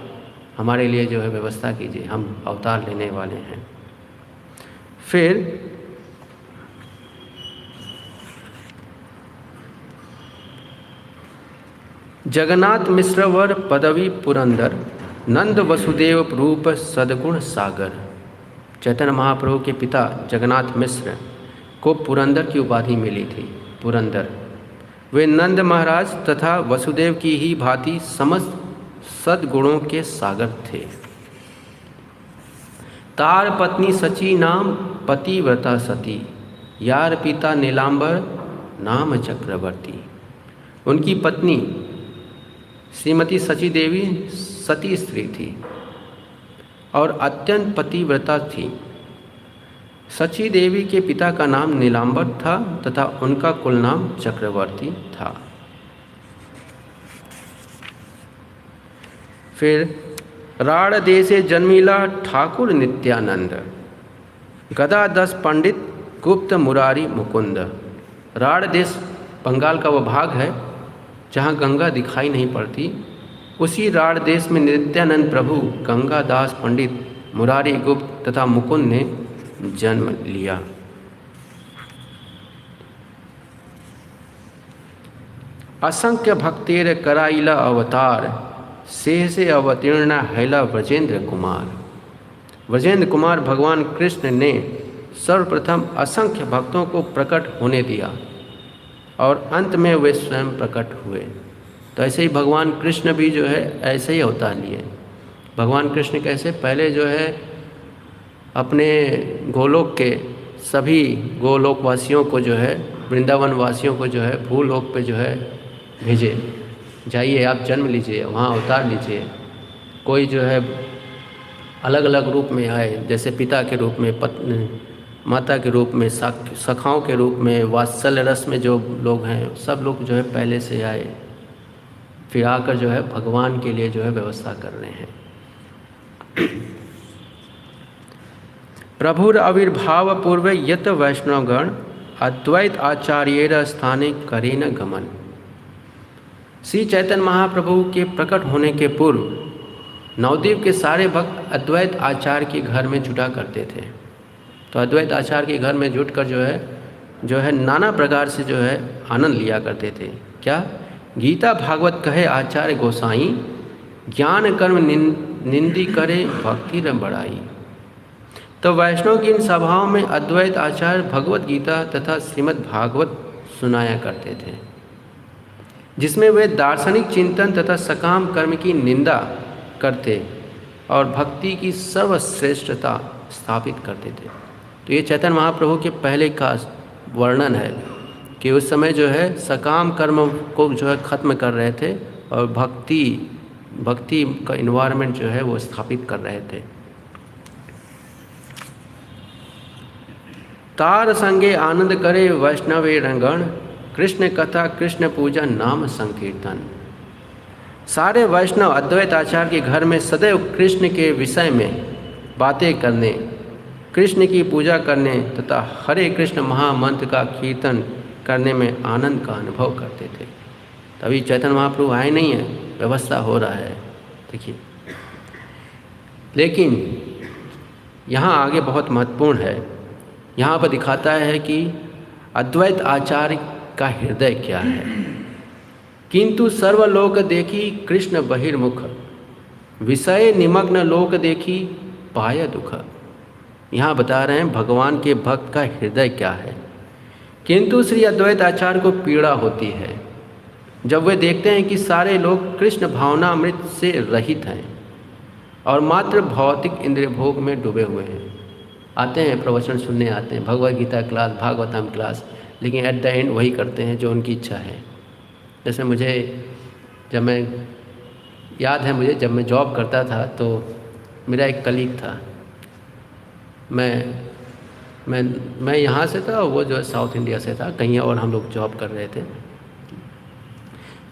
हमारे लिए जो है व्यवस्था कीजिए, हम अवतार लेने वाले हैं। फिर जगन्नाथ मिश्रवर पदवी पुरंदर नंद वसुदेव रूप सद्गुण सागर। चैतन्य महाप्रभु के पिता जगन्नाथ मिश्र को पुरंदर की उपाधि मिली थी। पुरंदर वे नंद महाराज तथा वसुदेव की ही भांति समस्त सद्गुणों के सागर थे। तार पत्नी सची नाम पतिव्रता सती, यार पिता नीलांबर नाम चक्रवर्ती। उनकी पत्नी श्रीमती सची देवी सती स्त्री थी और अत्यंत पतिव्रता थी। सची देवी के पिता का नाम नीलांबर था तथा उनका कुल नाम चक्रवर्ती था। फिर राड़ देशे जन्मिला ठाकुर नित्यानंद, गदादस पंडित गुप्त मुरारी मुकुंद। राड़ देश बंगाल का वो भाग है जहाँ गंगा दिखाई नहीं पड़ती। उसी राड़ देश में नित्यानंद प्रभु, गंगादास पंडित, मुरारी गुप्त तथा मुकुंद ने जन्म लिया। असंख्य भक्तेर कराइला अवतार, सेह से अवतीर्ण हैला व्रजेंद्र कुमार। व्रजेंद्र कुमार भगवान कृष्ण ने सर्वप्रथम असंख्य भक्तों को प्रकट होने दिया और अंत में वे स्वयं प्रकट हुए। तो ऐसे ही भगवान कृष्ण भी जो है ऐसे ही अवतार लिए। भगवान कृष्ण कैसे? पहले जो है अपने गोलोक के सभी गोलोकवासियों को जो है, वृंदावन वासियों को जो है भूलोक पे जो है भेजे, जाइए आप जन्म लीजिए, वहाँ अवतार लीजिए। कोई जो है अलग अलग रूप में आए, जैसे पिता के रूप में, पत्नी माता के रूप में, सखाओं के रूप में, वात्सल्य रस में जो लोग हैं सब लोग जो है पहले से आए, फिर आकर जो है भगवान के लिए जो है व्यवस्था कर रहे हैं। प्रभुर आविर्भाव पूर्व यत वैष्णवगण अद्वैत आचार्येर स्थाने करेन गमन। श्री चैतन्य महाप्रभु के प्रकट होने के पूर्व नवद्वीप के सारे भक्त अद्वैत आचार्य के घर में जुटा करते थे। तो अद्वैत आचार्य के घर में जुटकर जो है नाना प्रकार से जो है आनंद लिया करते थे। क्या? गीता भागवत कहे आचार्य गोसाई, ज्ञान कर्म निंदी करे भक्ति न बढ़ाई। तो वैष्णव की इन सभाओं में अद्वैत आचार्य भगवत गीता तथा श्रीमद् भागवत सुनाया करते थे, जिसमें वे दार्शनिक चिंतन तथा सकाम कर्म की निंदा करते और भक्ति की सर्वश्रेष्ठता स्थापित करते थे। तो ये चैतन्य महाप्रभु के पहले का वर्णन है कि उस समय जो है सकाम कर्म को जो है ख़त्म कर रहे थे और भक्ति का इन्वायरमेंट जो है वो स्थापित कर रहे थे। तार संगे आनंद करे वैष्णवे रंगण, कृष्ण कथा कृष्ण पूजा नाम संकीर्तन। सारे वैष्णव अद्वैत आचार्य के घर में सदैव कृष्ण के विषय में बातें करने, कृष्ण की पूजा करने तथा हरे कृष्ण महामंत्र का कीर्तन करने में आनंद का अनुभव करते थे। तभी चैतन्य महाप्रभु आए नहीं है, व्यवस्था हो रहा है, देखिए। लेकिन यहाँ आगे बहुत महत्वपूर्ण है, यहाँ पर दिखाता है कि अद्वैत आचार्य का हृदय क्या है। किंतु सर्वलोक देखी कृष्ण बहिर्मुख, विषय निमग्न लोक देखी पाय दुख। यहाँ बता रहे हैं भगवान के भक्त का हृदय क्या है। किंतु श्री अद्वैत आचार्य को पीड़ा होती है जब वे देखते हैं कि सारे लोग कृष्ण भावनामृत से रहित हैं और मात्र भौतिक इंद्रिय भोग में डूबे हुए हैं। आते हैं प्रवचन सुनने, आते हैं भगवद गीता क्लास, भागवतम क्लास, लेकिन एट द एंड वही करते हैं जो उनकी इच्छा है। जैसे मुझे जब मैं जॉब करता था तो मेरा एक कलीग था, मैं यहाँ से था, वो जो है साउथ इंडिया से था, कहीं और हम लोग जॉब कर रहे थे।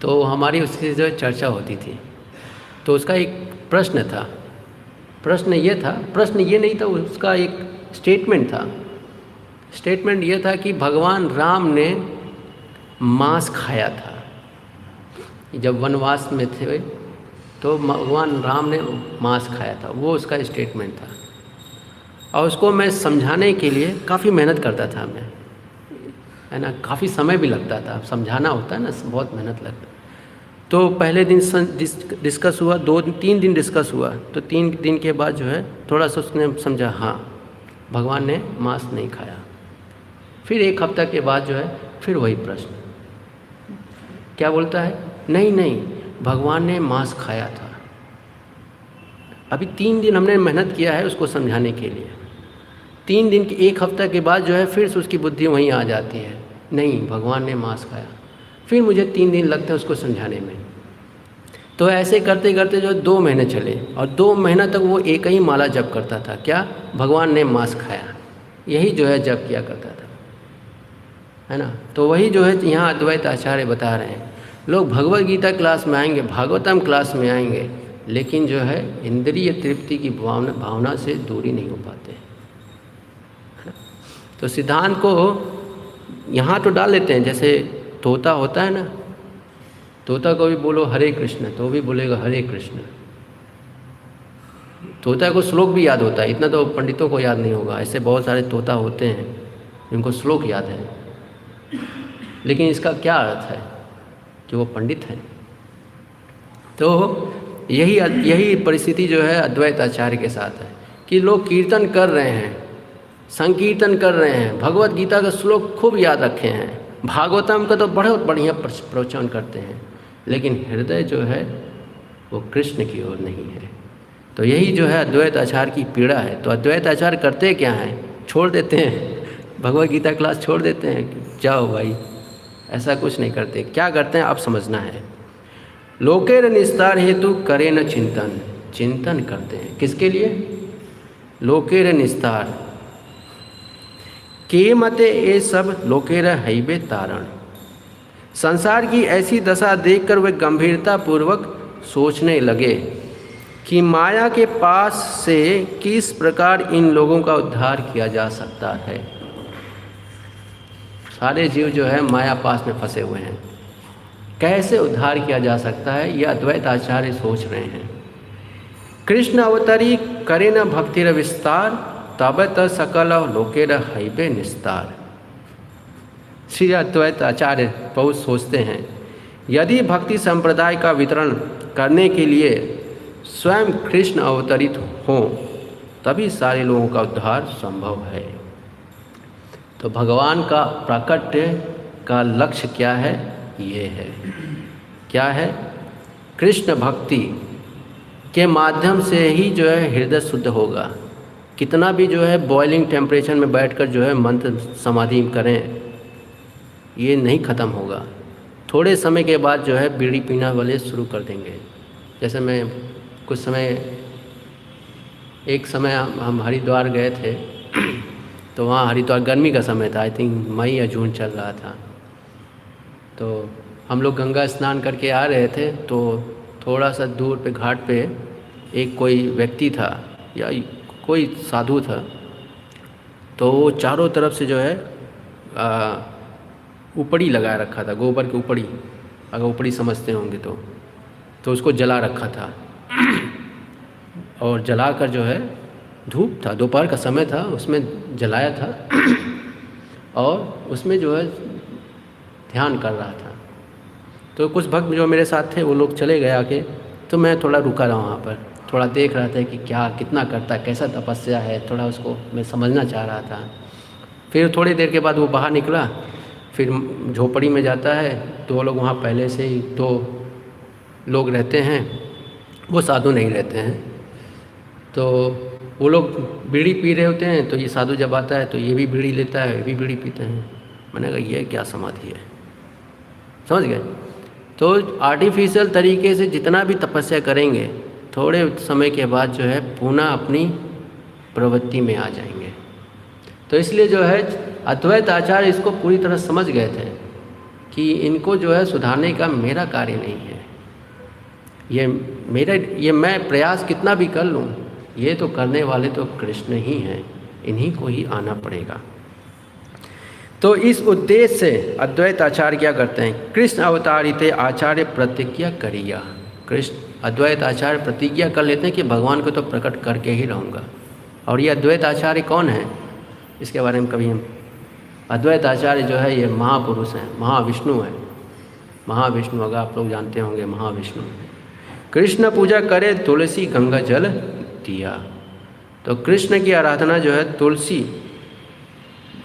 तो हमारी उसकी जो चर्चा होती थी, तो उसका एक प्रश्न ये नहीं था, उसका एक स्टेटमेंट था। स्टेटमेंट ये था कि भगवान राम ने मांस खाया था। जब वनवास में थे तो भगवान राम ने मांस खाया था, वो उसका स्टेटमेंट था। और उसको मैं समझाने के लिए काफ़ी मेहनत करता था मैं, है ना, काफ़ी समय भी लगता था, समझाना होता है ना, बहुत मेहनत लगता। तो पहले दिन डिस्कस हुआ, 2-3 दिन डिस्कस हुआ, तो 3 दिन के बाद जो है थोड़ा सा उसने समझा, हाँ भगवान ने मांस नहीं खाया। फिर 1 हफ्ता के बाद जो है फिर वही प्रश्न, क्या बोलता है, नहीं भगवान ने मांस खाया था। अभी 3 दिन हमने मेहनत किया है उसको समझाने के लिए, 3 दिन के 1 हफ्ता के बाद जो है फिर से उसकी बुद्धि वहीं आ जाती है, नहीं भगवान ने मांस खाया। फिर मुझे 3 दिन लगते हैं उसको समझाने में। तो ऐसे करते करते जो 2 महीने चले और 2 महीना तक वो एक ही माला जप करता था, क्या, भगवान ने मांस खाया, यही जो है जप किया करता था, है ना। तो वही जो है यहाँ अद्वैत आचार्य बता रहे हैं, लोग भगवद गीता क्लास में आएंगे, भागवतम क्लास में आएंगे, लेकिन जो है इंद्रिय तृप्ति की भावना से दूरी नहीं हो पाते, है ना। तो सिद्धांत को यहाँ तो डाल लेते हैं, जैसे तोता होता है ना, तोता को भी बोलो हरे कृष्ण तो भी बोलेगा हरे कृष्ण। तोता को श्लोक भी याद होता है, इतना तो पंडितों को याद नहीं होगा, ऐसे बहुत सारे तोता होते हैं जिनको श्लोक याद है, लेकिन इसका क्या अर्थ है कि वो पंडित हैं। तो यही परिस्थिति जो है अद्वैत आचार्य के साथ है कि लोग कीर्तन कर रहे हैं, संकीर्तन कर रहे हैं, भगवत गीता का श्लोक खूब याद रखे हैं, भागवतम का तो बहुत बढ़िया प्रवचन करते हैं, लेकिन हृदय जो है वो कृष्ण की ओर नहीं है। तो यही जो है अद्वैत आचार्य की पीड़ा है। तो अद्वैत आचार्य करते क्या हैं, छोड़ देते हैं, भगवद गीता क्लास छोड़ देते हैं कि जाओ भाई, ऐसा कुछ नहीं करते। क्या करते हैं आप समझना है। लोकेर निस्तार हेतु करे न चिंतन, चिंतन करते हैं किसके लिए, लोकेर निस्तार के मते ये सब लोकेर हैबे तारण। संसार की ऐसी दशा देखकर वे गंभीरता पूर्वक सोचने लगे कि माया के पास से किस प्रकार इन लोगों का उद्धार किया जा सकता है। सारे जीव जो है माया पास में फंसे हुए हैं, कैसे उद्धार किया जा सकता है, यह अद्वैत आचार्य सोच रहे हैं। कृष्ण अवतरी करे न भक्तिर विस्तार, तब त सकल लोकेर हैबे निस्तार। श्री अद्वैत आचार्य बहुत सोचते हैं, यदि भक्ति संप्रदाय का वितरण करने के लिए स्वयं कृष्ण अवतरित हों तभी सारे लोगों का उद्धार संभव है। तो भगवान का प्राकट्य का लक्ष्य क्या है, ये है, क्या है, कृष्ण भक्ति के माध्यम से ही जो है हृदय शुद्ध होगा। कितना भी जो है बॉइलिंग टेम्परेचर में बैठकर जो है मंत्र समाधि करें, ये नहीं ख़त्म होगा। थोड़े समय के बाद जो है बीड़ी पीना वाले शुरू कर देंगे। जैसे मैं कुछ समय, एक समय हम हरिद्वार गए थे, तो वहाँ हरिद्वार गर्मी का समय था, आई थिंक मई या जून चल रहा था। तो हम लोग गंगा स्नान करके आ रहे थे, तो थोड़ा सा दूर पे घाट पे एक कोई व्यक्ति था या कोई साधु था, तो वो चारों तरफ से जो है उपड़ी लगा रखा था, गोबर की उपड़ी, अगर उपड़ी समझते होंगे तो उसको जला रखा था। और जलाकर जो है, धूप था, दोपहर का समय था, उसमें जलाया था और उसमें जो है ध्यान कर रहा था। तो कुछ भक्त जो मेरे साथ थे वो लोग चले गए आके, तो मैं थोड़ा रुका रहा वहाँ पर, थोड़ा देख रहा था कि क्या कितना करता है, कैसा तपस्या है, थोड़ा उसको मैं समझना चाह रहा था। फिर थोड़ी देर के बाद वो बाहर निकला, फिर झोपड़ी में जाता है, तो वो लोग वहाँ पहले से ही 2 लोग रहते हैं, वो साधु नहीं रहते हैं। तो वो लोग बीड़ी पी रहे होते हैं, तो ये साधु जब आता है तो ये भी बीड़ी लेता है, ये भी बीड़ी पीते हैं। मैंने कहा ये क्या समाधि है, समझ गए। तो आर्टिफिशियल तरीके से जितना भी तपस्या करेंगे, थोड़े समय के बाद जो है पुनः अपनी प्रवृत्ति में आ जाएंगे। तो इसलिए जो है अद्वैत आचार्य इसको पूरी तरह समझ गए थे कि इनको जो है सुधारने का मेरा कार्य नहीं है, ये मैं प्रयास कितना भी कर लूँ, ये तो करने वाले तो कृष्ण ही हैं, इन्हीं को ही आना पड़ेगा। तो इस उद्देश्य से अद्वैत आचार्य क्या करते हैं, कृष्ण अवतारित आचार्य प्रतिज्ञा करिया। कृष्ण अद्वैत आचार्य प्रतिज्ञा कर लेते हैं कि भगवान को तो प्रकट करके ही रहूँगा। और ये अद्वैत आचार्य कौन है, इसके बारे में कभी हम, अद्वैत आचार्य जो है ये महापुरुष हैं, महाविष्णु है। महाविष्णु अगर आप लोग जानते होंगे, महाविष्णु। कृष्ण पूजा करे तुलसी गंगा जल दिया। तो कृष्ण की आराधना जो है तुलसी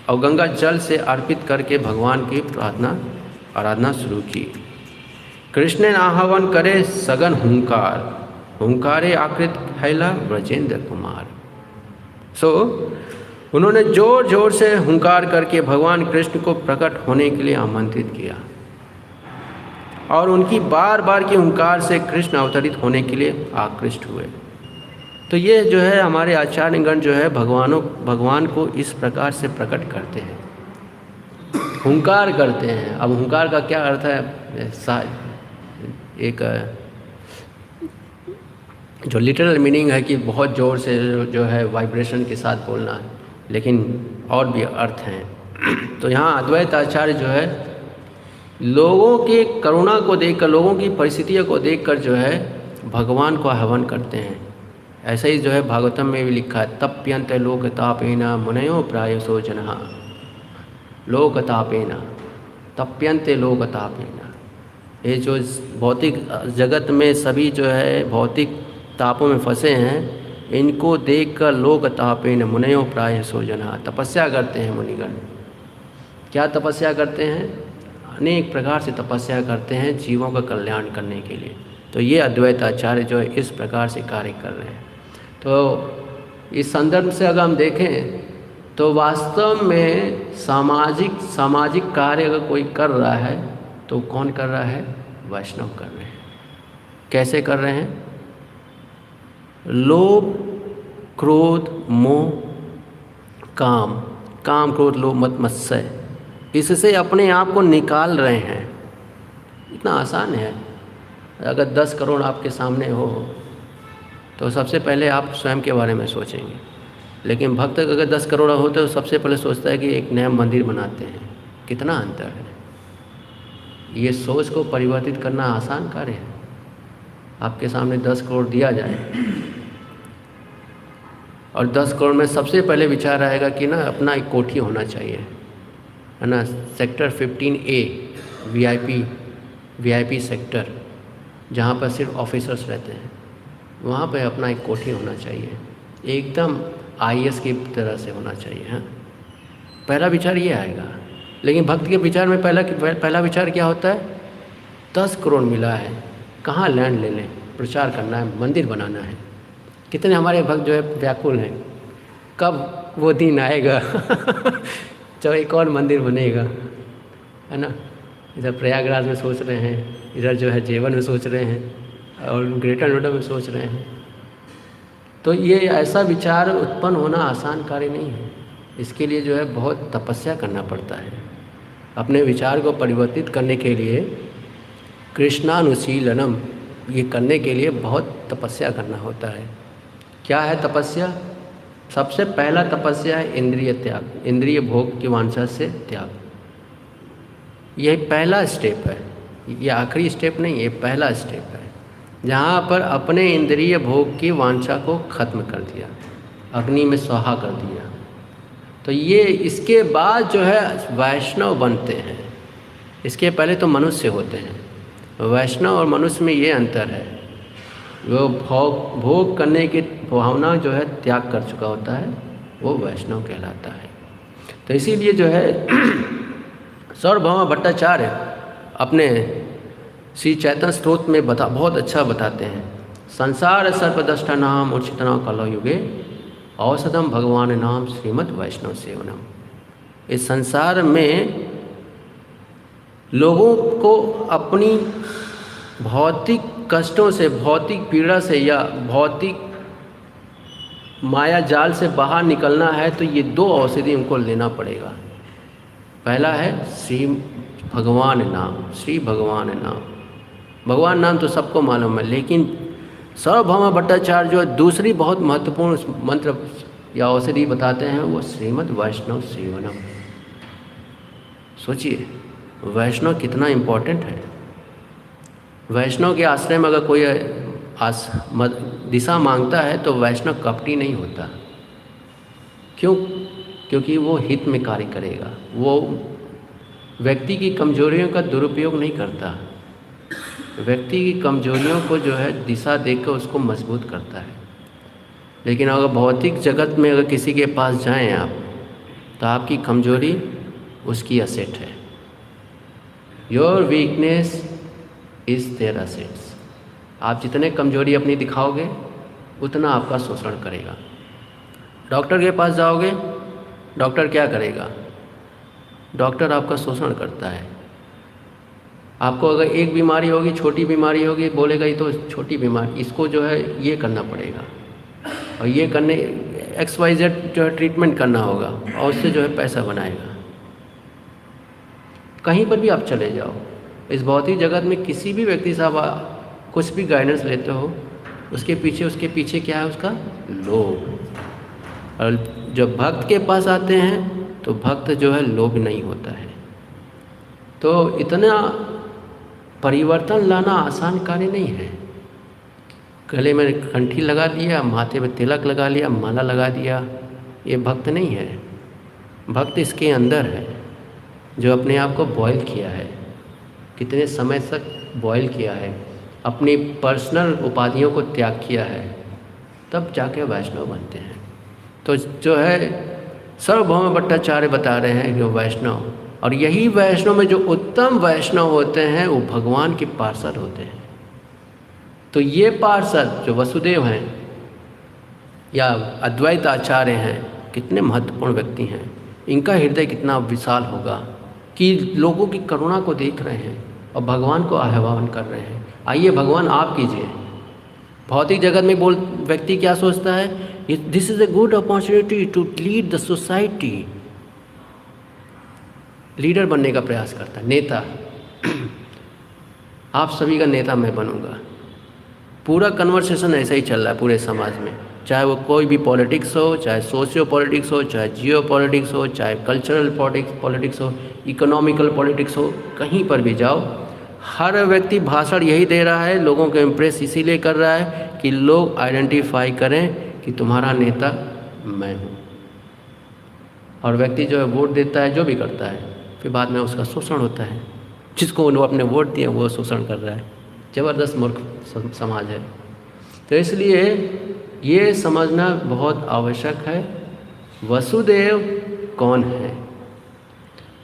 और गंगा जल से अर्पित करके भगवान की आराधना शुरू की। कृष्ण आह्वान करे सघन हुंकार, हुंकारे आकृत हैला ब्रजेंद्र कुमार। उन्होंने जोर जोर से हुंकार करके भगवान कृष्ण को प्रकट होने के लिए आमंत्रित किया और उनकी बार बार की हुंकार से कृष्ण अवतरित होने के लिए आकृष्ट हुए। तो ये जो है हमारे आचार्यगण जो है भगवान को इस प्रकार से प्रकट करते हैं, हुंकार करते हैं। अब हुंकार का क्या अर्थ है, एक जो लिटरल मीनिंग है कि बहुत ज़ोर से जो है वाइब्रेशन के साथ बोलना है, लेकिन और भी अर्थ हैं। तो यहाँ अद्वैत आचार्य जो है लोगों की करुणा को देखकर, लोगों की परिस्थितियों को देखकर जो है भगवान को आह्वान करते हैं। ऐसे ही जो है भागवतम में भी लिखा है, तप्यन्ते लोकतापेन मुनयो प्रायसो जनः। लोकतापेन, तप्यन्ते लोकतापेन। ये जो भौतिक जगत में सभी जो है भौतिक तापों में फंसे हैं, इनको देखकर लोकतापेन मुनयो प्रायसो जनः। तपस्या करते हैं मुनिगण। क्या तपस्या करते हैं, अनेक प्रकार से तपस्या करते हैं जीवों का कल्याण करने के लिए। तो ये अद्वैत आचार्य जो है इस प्रकार से कार्य कर रहे हैं। तो इस संदर्भ से अगर हम देखें तो वास्तव में सामाजिक कार्य अगर कोई कर रहा है तो कौन कर रहा है? वैष्णव कर रहे हैं। कैसे कर रहे हैं? लोभ, क्रोध, मोह, काम क्रोध लोभ मत मत्सय, इससे अपने आप को निकाल रहे हैं। इतना आसान है। अगर 10 करोड़ आपके सामने हो तो सबसे पहले आप स्वयं के बारे में सोचेंगे, लेकिन भक्त अगर 10 करोड़ हो तो सबसे पहले सोचता है कि एक नया मंदिर बनाते हैं। कितना अंतर है। ये सोच को परिवर्तित करना आसान कार्य है। आपके सामने 10 करोड़ दिया जाए और 10 करोड़ में सबसे पहले विचार आएगा कि ना अपना एक कोठी होना चाहिए, है ना, सेक्टर 15A वीआईपी सेक्टर, जहाँ पर सिर्फ ऑफिसर्स रहते हैं, वहाँ पे अपना एक कोठी होना चाहिए, एकदम आईएएस की तरह से होना चाहिए। हाँ, पहला विचार ये आएगा। लेकिन भक्त के विचार में पहला विचार क्या होता है? 10 करोड़ मिला है, कहाँ लैंड ले लें, प्रचार करना है, मंदिर बनाना है। कितने हमारे भक्त जो है व्याकुल हैं, कब वो दिन आएगा जब एक और मंदिर बनेगा, है ना। इधर प्रयागराज में सोच रहे हैं, इधर जो है जेवन में सोच रहे हैं और ग्रेटर नोएडा में सोच रहे हैं। तो ये ऐसा विचार उत्पन्न होना आसान कार्य नहीं है। इसके लिए जो है बहुत तपस्या करना पड़ता है। अपने विचार को परिवर्तित करने के लिए कृष्णानुशीलनम, ये करने के लिए बहुत तपस्या करना होता है। क्या है तपस्या? सबसे पहला तपस्या है इंद्रिय त्याग, इंद्रिय भोग की वांछा से त्याग। यह पहला स्टेप है, ये आखिरी स्टेप नहीं, ये पहला स्टेप है, जहाँ पर अपने इंद्रिय भोग की वांछा को खत्म कर दिया, अग्नि में स्वाहा कर दिया। तो ये इसके बाद जो है वैष्णव बनते हैं। इसके पहले तो मनुष्य होते हैं। वैष्णव और मनुष्य में ये अंतर है, वो भोग करने की भावना जो है त्याग कर चुका होता है, वो वैष्णव कहलाता है। तो इसीलिए जो है सार्वभौम भट्टाचार्य अपने श्री चैतन्य स्तोत्र में बहुत अच्छा बताते हैं। संसार सर्पदष्टा नाम उचितना कलौ युगे औषधम भगवान नाम श्रीमद् वैष्णव सेवनम। इस संसार में लोगों को अपनी भौतिक कष्टों से, भौतिक पीड़ा से या भौतिक माया जाल से बाहर निकलना है तो ये 2 औषधि उनको लेना पड़ेगा। पहला है श्री भगवान नाम, श्री भगवान नाम। भगवान नाम तो सबको मालूम है, लेकिन सार्वभौम भट्टाचार्य जो दूसरी बहुत महत्वपूर्ण मंत्र या औषधि बताते हैं वो श्रीमद् वैष्णव सेवनम। सोचिए वैष्णव कितना इम्पोर्टेंट है। वैष्णव के आश्रय में अगर कोई दिशा मांगता है तो वैष्णव कपटी नहीं होता। क्यों? क्योंकि वो हित में कार्य करेगा, वो व्यक्ति की कमजोरियों का दुरुपयोग नहीं करता, व्यक्ति की कमजोरियों को जो है दिशा देकर उसको मजबूत करता है। लेकिन अगर भौतिक जगत में अगर किसी के पास जाएं आप, तो आपकी कमजोरी उसकी असेट है। Your weakness is their assets. आप जितने कमजोरी अपनी दिखाओगे उतना आपका शोषण करेगा। डॉक्टर के पास जाओगे, डॉक्टर क्या करेगा? डॉक्टर आपका शोषण करता है। आपको अगर एक बीमारी होगी, छोटी बीमारी होगी, बोलेगा ये तो छोटी बीमारी, इसको जो है ये करना पड़ेगा और ये करने XYZ जो है ट्रीटमेंट करना होगा और उससे जो है पैसा बनाएगा। कहीं पर भी आप चले जाओ, इस भौतिक जगत में किसी भी व्यक्ति से आप कुछ भी गाइडेंस लेते हो, उसके पीछे क्या है? उसका लोभ। और जब भक्त के पास आते हैं तो भक्त जो है लोभ नहीं होता है। तो इतना परिवर्तन लाना आसान कार्य नहीं है। गले में कंठी लगा दिया, माथे में तिलक लगा लिया, माला लगा दिया, ये भक्त नहीं है। भक्त इसके अंदर है, जो अपने आप को बॉयल किया है, कितने समय तक बॉयल किया है, अपनी पर्सनल उपाधियों को त्याग किया है, तब जाके वैष्णव बनते हैं। तो जो है सार्वभौम भट्टाचार्य बता रहे हैं कि वैष्णव, और यही वैष्णव में जो उत्तम वैष्णव होते हैं वो भगवान के पार्षद होते हैं। तो ये पार्षद जो वसुदेव हैं, या अद्वैत आचार्य हैं, कितने महत्वपूर्ण व्यक्ति हैं। इनका हृदय कितना विशाल होगा कि लोगों की करुणा को देख रहे हैं और भगवान को आह्वान कर रहे हैं, आइए भगवान आप कीजिए। भौतिक जगत में व्यक्ति क्या सोचता है, this is a good opportunity to lead the society. Leader बनने का प्रयास करता है, नेता। आप सभी का नेता मैं बनूंगा। पूरा कन्वर्सेशन ऐसा ही चल रहा है पूरे समाज में, चाहे वो कोई भी पॉलिटिक्स हो, चाहे सोशियो पॉलिटिक्स हो, चाहे जियो पॉलिटिक्स हो, चाहे कल्चरल पॉलिटिक्स हो, इकोनॉमिकल पॉलिटिक्स हो, कहीं पर भी जाओ हर व्यक्ति भाषण यही दे रहा है, लोगों को इम्प्रेस इसीलिए कर रहा है कि लोग आइडेंटिफाई करें कि तुम्हारा नेता मैं हूँ। और व्यक्ति जो है वोट देता है, जो भी करता है, फिर बाद में उसका शोषण होता है। जिसको वो अपने वोट दिए वो शोषण कर रहा है। ज़बरदस्त मूर्ख समाज है। तो इसलिए ये समझना बहुत आवश्यक है, वसुदेव कौन है,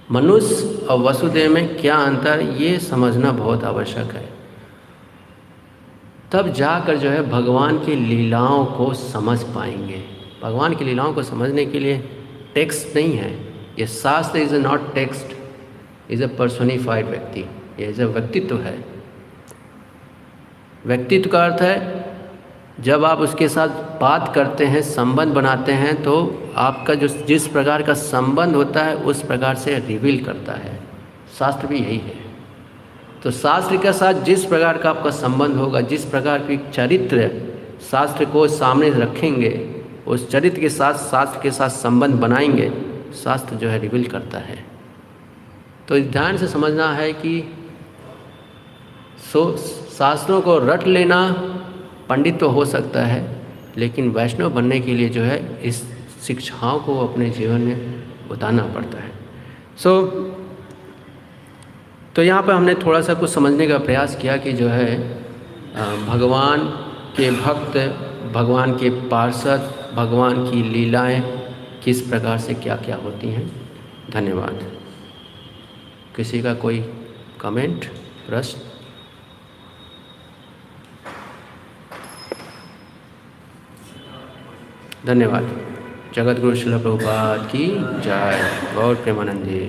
मनुष्य और वसुदेव में क्या अंतर, ये समझना बहुत आवश्यक है। तब जाकर जो है भगवान की लीलाओं को समझ पाएंगे। भगवान की लीलाओं को समझने के लिए टेक्स्ट नहीं है, ये शास्त्र is not text, is a personified व्यक्ति, ये इज़ अ व्यक्तित्व है। व्यक्तित्व का अर्थ है जब आप उसके साथ बात करते हैं, संबंध बनाते हैं, तो आपका जो जिस प्रकार का संबंध होता है उस प्रकार से रिवील करता है। शास्त्र भी यही है। तो शास्त्र के साथ जिस प्रकार का आपका संबंध होगा, जिस प्रकार की चरित्र शास्त्र को सामने रखेंगे, उस चरित्र के साथ शास्त्र के साथ संबंध बनाएंगे, शास्त्र जो है रिवील करता है। तो ध्यान से समझना है कि शास्त्रों को रट लेना पंडित तो हो सकता है, लेकिन वैष्णव बनने के लिए जो है इस शिक्षाओं को अपने जीवन में उतारना पड़ता है। तो यहाँ पर हमने थोड़ा सा कुछ समझने का प्रयास किया कि जो है भगवान के भक्त, भगवान के पार्षद, भगवान की लीलाएं किस प्रकार से क्या क्या होती हैं। धन्यवाद। किसी का कोई कमेंट, प्रश्न? धन्यवाद। जगत गुरु श्रील प्रभुपाद की जय। गौर प्रेमानंद जी।